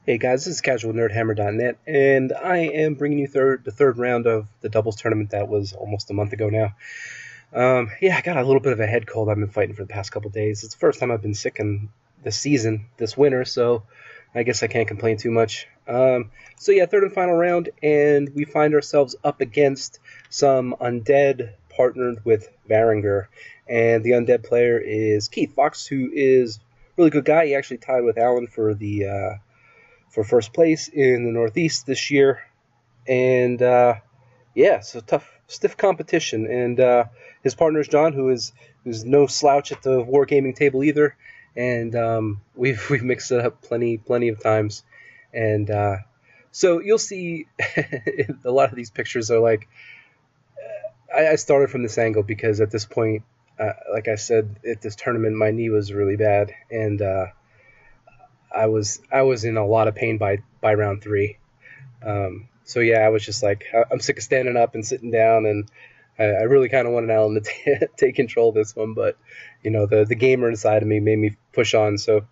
Hey guys, this is CasualNerdHammer.net, and I am bringing you the third round of the doubles tournament that was almost a month ago now. Yeah, I got a little bit of a head cold I've been fighting for the past couple days. It's the first time I've been sick in this season, this winter, so I guess I can't complain too much. So yeah, third and final round, and we find ourselves up against some Undead partnered with Varangur, and the Undead player is Keith Fox, who is a really good guy. He actually tied with Alan for first place in the Northeast this year. And yeah, so tough, stiff competition. And his partner is John, who's no slouch at the wargaming table either. And we've mixed it up plenty of times. And so you'll see a lot of these pictures are like I started from this angle because at this point, like I said, at this tournament, my knee was really bad, and I was in a lot of pain by round three. So yeah, I was just like, I'm sick of standing up and sitting down, and I really kind of wanted Alan to take control of this one, but the gamer inside of me made me push on. So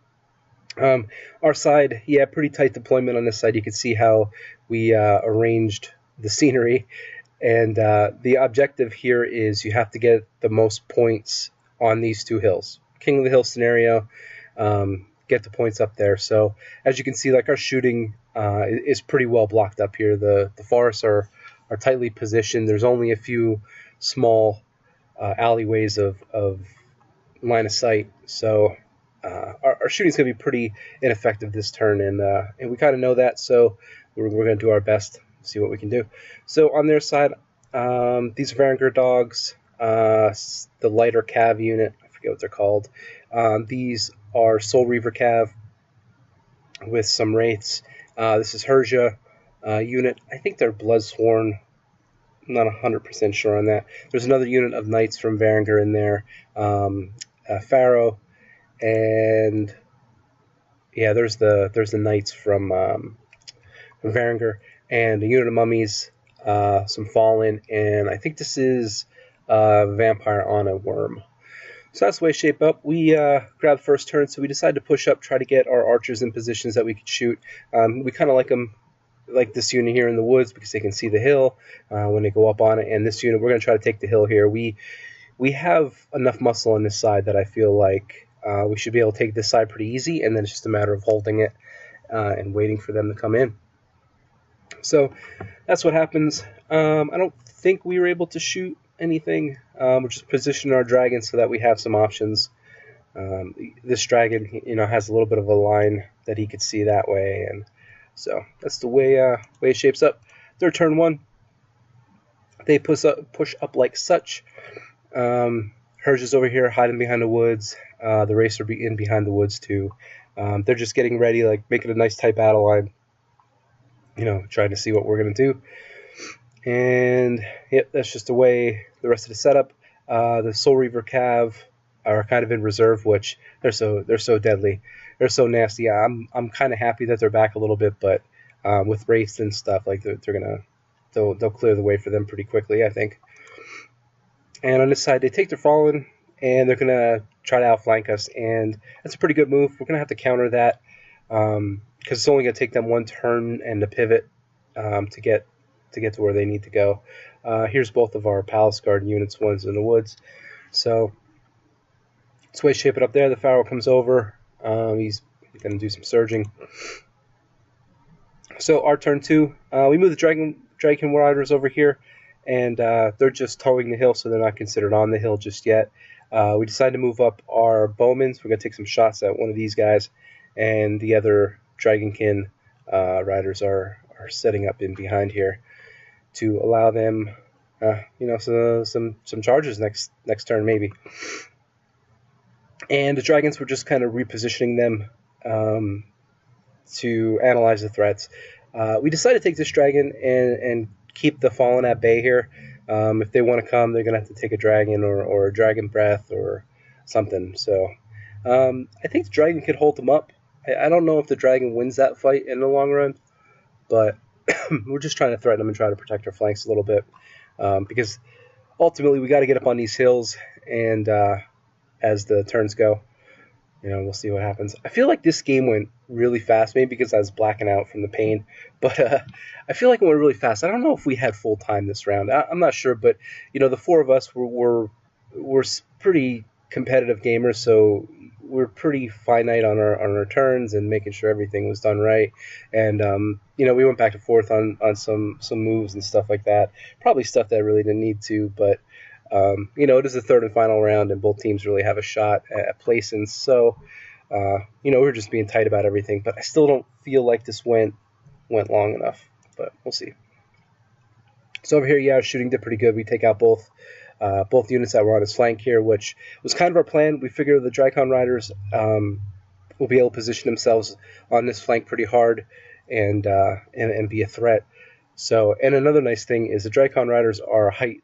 our side, yeah, pretty tight deployment on this side. You can see how we arranged the scenery, and the objective here is you have to get the most points on these two hills. King of the Hill scenario. Get the points up there. So as you can see, like our shooting is pretty well blocked up here. The forests are tightly positioned. There's only a few small alleyways of line of sight. So our shooting's going to be pretty ineffective this turn, and we kind of know that. So we're going to do our best, see what we can do. So on their side, these are Varangur dogs, the lighter cav unit. I forget what they're called. These are Soul Reaver Cav with some Wraiths. This is Herja unit. I think they're Bloodsworn. I'm not 100% sure on that. There's another unit of Knights from Varangur in there. Pharaoh, and yeah, there's the Knights from Varangur, and a unit of Mummies, some Fallen, and I think this is Vampire on a Worm. So that's the way it shaped up. We grabbed first turn, so we decided to push up, try to get our archers in positions that we could shoot. We kind of like them, like this unit here in the woods, because they can see the hill when they go up on it. And this unit, we're going to try to take the hill here. We have enough muscle on this side that I feel like we should be able to take this side pretty easy, and then it's just a matter of holding it and waiting for them to come in. So that's what happens. I don't think we were able to shoot anything. We're just positioning our dragon so that we have some options. This dragon, has a little bit of a line that he could see that way, and so that's the way it shapes up. Their turn one, they push up like such. Herge is over here hiding behind the woods. The racer be in behind the woods too. They're just getting ready, like making a nice tight battle line. Trying to see what we're gonna do. And yep, that's just the way the rest of the setup. The Soul Reaver Cav are kind of in reserve, which they're so deadly. They're so nasty. I'm kind of happy that they're back a little bit, but with Wraiths and stuff, like they'll clear the way for them pretty quickly, I think. And on this side, they take their Fallen, and they're gonna try to outflank us, and that's a pretty good move. We're gonna have to counter that because it's only gonna take them one turn and a pivot to get to where they need to go. Here's both of our Palace Guard units, one's in the woods. So that's the way to shape it up there. The Pharaoh comes over. He's going to do some surging. So our turn two, we move the Dragon Riders over here, and they're just towing the hill, so they're not considered on the hill just yet. We decided to move up our Bowmans. We're going to take some shots at one of these guys, and the other Dragonkin Riders are setting up in behind here to allow them, some charges next turn maybe. And the dragons were just kind of repositioning them to analyze the threats. We decided to take this dragon and keep the Fallen at bay here. If they want to come, they're going to have to take a dragon or a dragon breath or something. So I think the dragon could hold them up. I don't know if the dragon wins that fight in the long run, but we're just trying to threaten them and try to protect our flanks a little bit, because ultimately we got to get up on these hills, and as the turns go, we'll see what happens. I feel like this game went really fast, maybe because I was blacking out from the pain. But I feel like it went really fast. I don't know if we had full time this round. I'm not sure, but the four of us were pretty competitive gamers, so we're pretty finite on our turns and making sure everything was done right. And we went back and forth on some moves and stuff like that. Probably stuff that I really didn't need to, but it is the third and final round, and both teams really have a shot at placing. So we're just being tight about everything. But I still don't feel like this went long enough. But we'll see. So over here, yeah, shooting did pretty good. We take out both units that were on his flank here, which was kind of our plan. We figured the Drycon Riders will be able to position themselves on this flank pretty hard and be a threat. So, and another nice thing is the Drycon Riders are height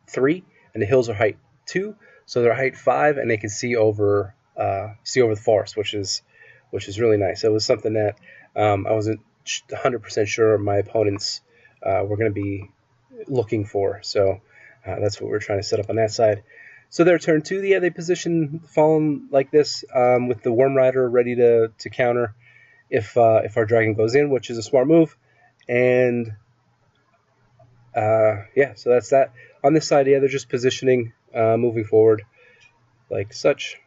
3 and the hills are height 2, so they're height 5 and they can see over the forest, which is really nice. It was something that I wasn't 100% sure my opponents were going to be looking for. So that's what we're trying to set up on that side. So their turn 2, yeah, they position Fallen like this with the Worm Rider ready to counter if our dragon goes in, which is a smart move. And yeah, so that's that. On this side, yeah, they're just positioning, moving forward like such.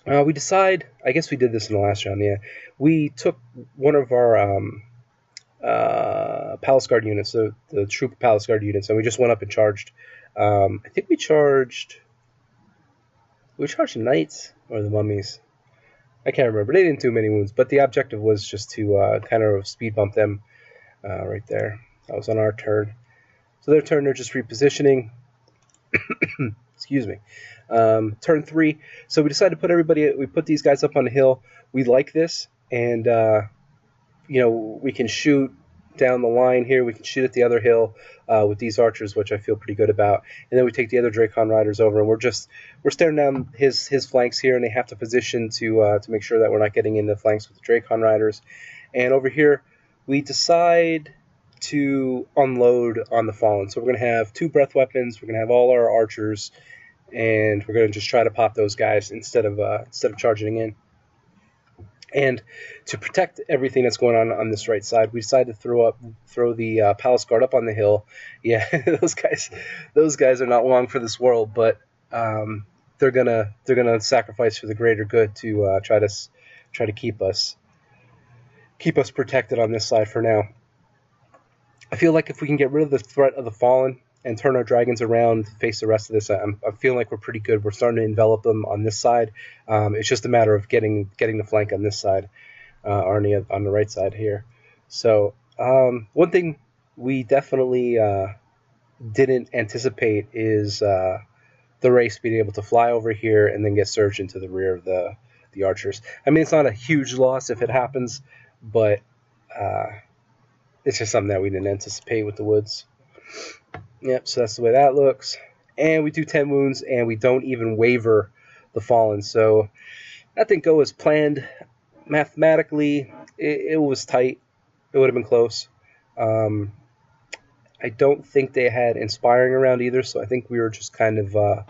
We decide, I guess we did this in the last round, yeah. We took one of our Palace Guard units, so the troop Palace Guard units, and we just went up and charged. I think we charged knights or the mummies. I can't remember. They didn't do many wounds, but the objective was just to kind of speed bump them right there. That was on our turn. So their turn, they're just repositioning. Excuse me. Turn 3. So we decided to put these guys up on the hill. We like this, and we can shoot down the line here. We can shoot at the other hill with these archers, which I feel pretty good about. And then we take the other Drycon Riders over, and we're staring down his flanks here, and they have to position to make sure that we're not getting into flanks with the Drycon Riders. And over here, we decide to unload on the Fallen. So we're going to have 2 breath weapons. We're going to have all our archers, and we're going to just try to pop those guys instead of charging in. And to protect everything that's going on this right side, we decided to throw the Palace Guard up on the hill. Yeah, those guys are not long for this world, but they're gonna sacrifice for the greater good to try to keep us protected on this side for now. I feel like if we can get rid of the threat of the Fallen and turn our dragons around, face the rest of this, I'm feeling like we're pretty good. We're starting to envelop them on this side. It's just a matter of getting the flank on this side, or on the right side here. So one thing we definitely didn't anticipate is the race being able to fly over here and then get surged into the rear of the archers. I mean, it's not a huge loss if it happens, but it's just something that we didn't anticipate with the woods. Yep, so that's the way that looks. And we do 10 wounds, and we don't even waver the Fallen. So that didn't go as planned. Mathematically, it was tight. It would have been close. I don't think they had Inspiring around either, so I think we were just kind of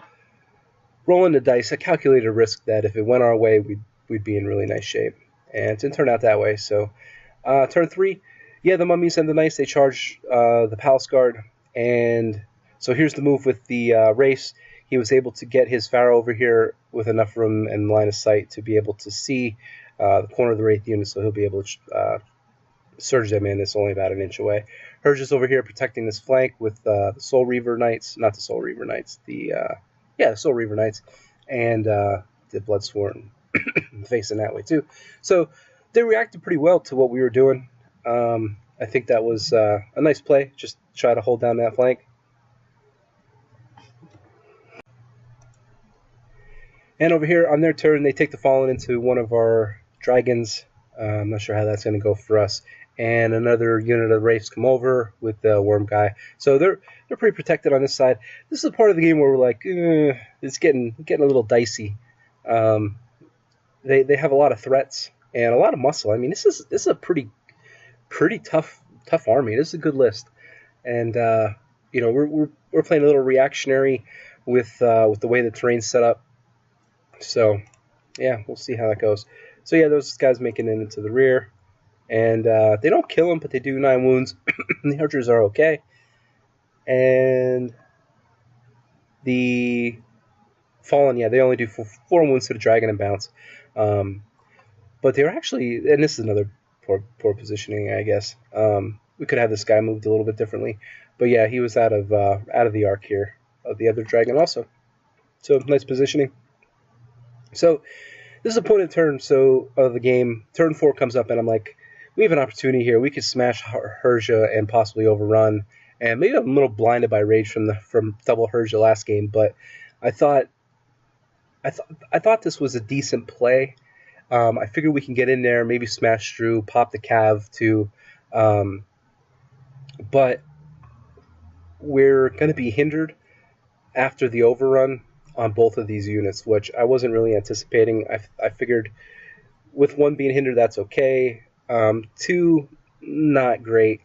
rolling the dice. A calculated risk that if it went our way, we'd be in really nice shape. And it didn't turn out that way. So turn 3, yeah, the mummies and the knights, they charge the Palace Guard. And so here's the move with the race. He was able to get his Pharaoh over here with enough room and line of sight to be able to see the corner of the Wraith unit, so he'll be able to surge them in. It's only about an inch away. Herge is over here protecting this flank with the Soul Reaver Knights, not the Soul Reaver Knights, the Soul Reaver Knights, and the Bloodsworn facing that way too. So they reacted pretty well to what we were doing. I think that was a nice play. Just try to hold down that flank. And over here on their turn, they take the Fallen into one of our dragons. I'm not sure how that's going to go for us. And another unit of the Wraiths come over with the Worm guy. So they're pretty protected on this side. This is a part of the game where we're like, it's getting a little dicey. They have a lot of threats and a lot of muscle. I mean, this is a pretty tough army. This is a good list. And we're playing a little reactionary with the way the terrain's set up. So yeah, we'll see how that goes. So yeah, those guys making it into the rear, and they don't kill him, but they do 9 wounds. The archers are okay, and the fallen, yeah, they only do 4 wounds to the dragon and bounce. But they're actually, and this is another poor positioning, I guess. We could have this guy moved a little bit differently, but yeah, he was out of the arc here of the other dragon also. So nice positioning. So this is a point of turn of the game. Turn 4 comes up, and I'm like, we have an opportunity here. We could smash Herja and possibly overrun. And maybe I'm a little blinded by rage from double Herja last game, but I thought this was a decent play. I figured we can get in there, maybe smash through, pop the cav too, but we're going to be hindered after the overrun on both of these units, which I wasn't really anticipating. I figured with 1 being hindered, that's okay. 2, not great.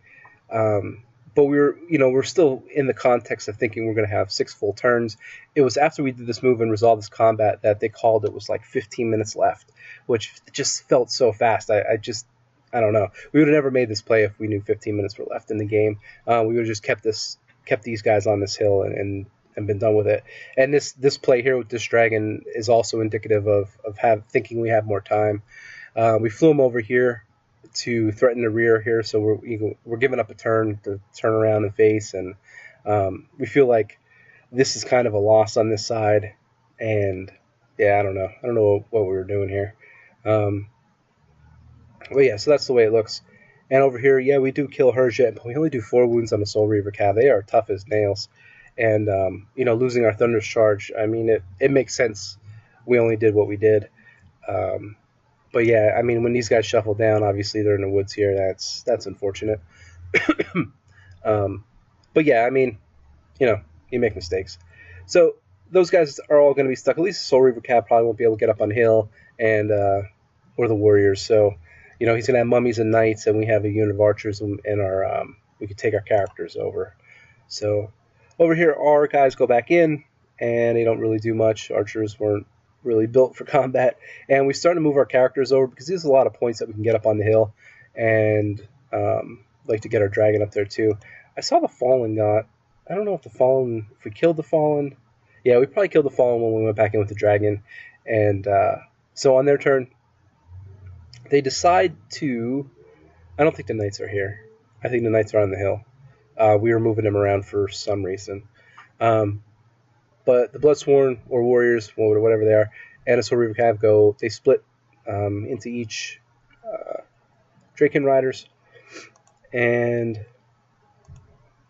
But we're still in the context of thinking we're going to have 6 full turns. It was after we did this move and resolved this combat that they called it was like 15 minutes left, which just felt so fast. I don't know. We would have never made this play if we knew 15 minutes were left in the game. We would have just kept these guys on this hill and been done with it. And this play here with this dragon is also indicative of thinking we have more time. We flew him over here to threaten the rear here, so we're giving up a turn to turn around and face, and we feel like this is kind of a loss on this side. And yeah, I don't know what we were doing here. But yeah, so that's the way it looks. And over here, yeah, we do kill Herja, but we only do 4 wounds on the Soul Reaver Cav. They are tough as nails. And, losing our Thunder's Charge, I mean, it makes sense. We only did what we did. But yeah, I mean, when these guys shuffle down, obviously they're in the woods here. That's unfortunate. But yeah, I mean, you make mistakes. So those guys are all going to be stuck. At least Soul Reaver Cav probably won't be able to get up on hill, and or the warriors. So he's going to have mummies and knights, and we have a unit of archers, and we could take our characters over. So over here, our guys go back in, and they don't really do much. Archers weren't really built for combat, and we start to move our characters over because there's a lot of points that we can get up on the hill, and like to get our dragon up there too. I saw the Fallen got, I don't know if we killed the Fallen. Yeah, we probably killed the Fallen when we went back in with the dragon, and so on their turn, they decide to, I don't think the knights are here. I think the knights are on the hill. We were moving them around for some reason. But the Bloodsworn or Warriors, or whatever they are, and a Soul Reaver Cav they split into each Draken Riders. And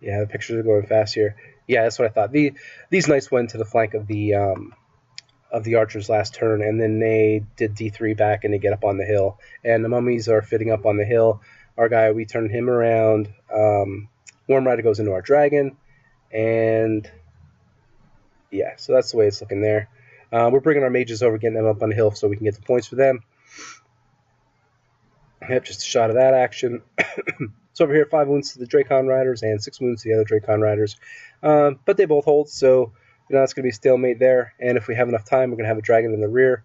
yeah, the pictures are going fast here. Yeah, that's what I thought. These knights went to the flank of the archers last turn, and then they did D3 back and they get up on the hill. And the mummies are fitting up on the hill. Our guy, we turn him around. Worm Rider goes into our dragon, and yeah, so that's the way it's looking there. We're bringing our mages over, getting them up on the hill so we can get the points for them. Yep, just a shot of that action. So over here, 5 wounds to the Dracon Riders and 6 wounds to the other Dracon Riders. But they both hold, so that's going to be a stalemate there. And if we have enough time, we're going to have a dragon in the rear.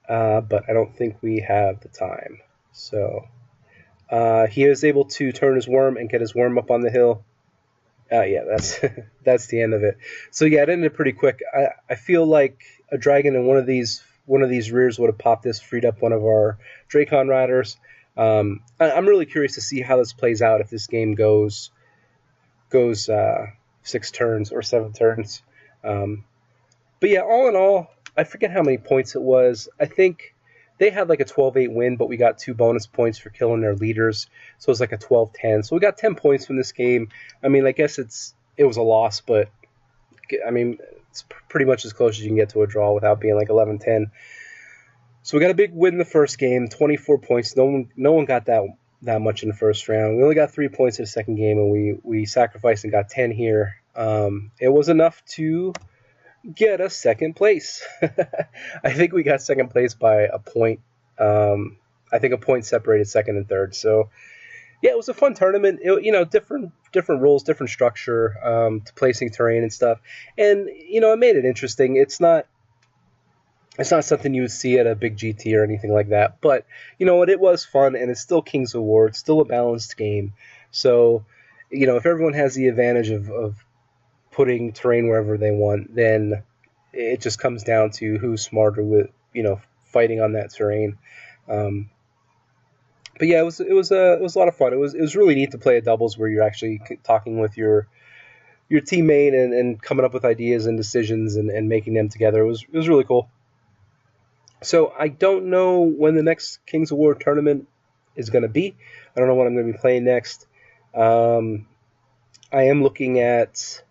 But I don't think we have the time. So he is able to turn his worm and get his worm up on the hill. Yeah, that's the end of it. So yeah, it ended pretty quick. I feel like a dragon in one of these rears would have popped this, freed up one of our Dracon Riders. I'm really curious to see how this plays out if this game goes 6 turns or 7 turns. But yeah, all in all, I forget how many points it was. I think they had like a 12-8 win, but we got 2 bonus points for killing their leaders. So it was like a 12-10. So we got 10 points from this game. I mean, I guess it was a loss, but I mean, it's pretty much as close as you can get to a draw without being like 11-10. So we got a big win in the first game, 24 points. No one got that much in the first round. We only got 3 points in the second game, and we sacrificed and got 10 here. It was enough to get us second place. I think we got second place by a point. I think a point separated second and third. So yeah, it was a fun tournament. Different rules, different structure to placing terrain and stuff, and it made it interesting. It's not It's not something you would see at a big GT or anything like that. But you know what? It was fun, and it's still King's of War. It's still a balanced game. So, you know, if everyone has the advantage of putting terrain wherever they want, then it just comes down to who's smarter with, you know, fighting on that terrain. Um, but yeah, it was a lot of fun. It was really neat to play a doubles where you're actually talking with your teammate and coming up with ideas and decisions and making them together. It was really cool. So I don't know when the next Kings of War tournament is going to be. I don't know what I'm going to be playing next. Um, I am looking at.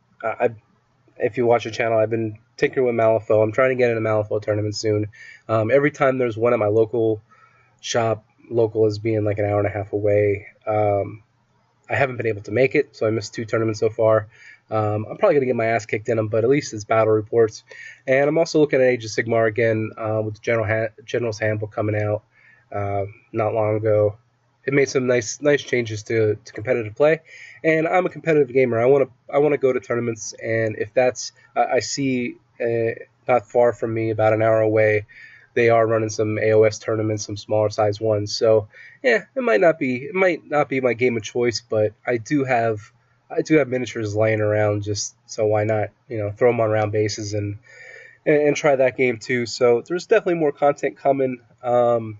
If you watch the channel, I've been tinkering with Malifaux. I'm trying to get in a Malifaux tournament soon. Every time there's one at my local shop, local is being like an hour and a half away. I haven't been able to make it, so I missed 2 tournaments so far. I'm probably going to get my ass kicked in them, but at least it's battle reports. And I'm also looking at Age of Sigmar again with the General's Handbook coming out not long ago. It made some nice changes to competitive play, and I'm a competitive gamer. I want to go to tournaments, and if that's I see not far from me, about an hour away, they are running some AOS tournaments, some smaller size ones. So yeah, it might not be my game of choice, but I do have miniatures laying around, just so why not, you know, throw them on round bases and try that game too. So there's definitely more content coming. I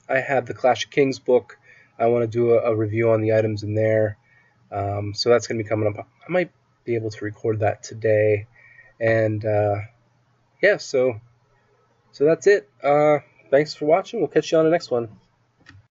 have the Clash of Kings book. I want to do a review on the items in there. So that's going to be coming up. I might be able to record that today. And yeah, so that's it. Thanks for watching. We'll catch you on the next one.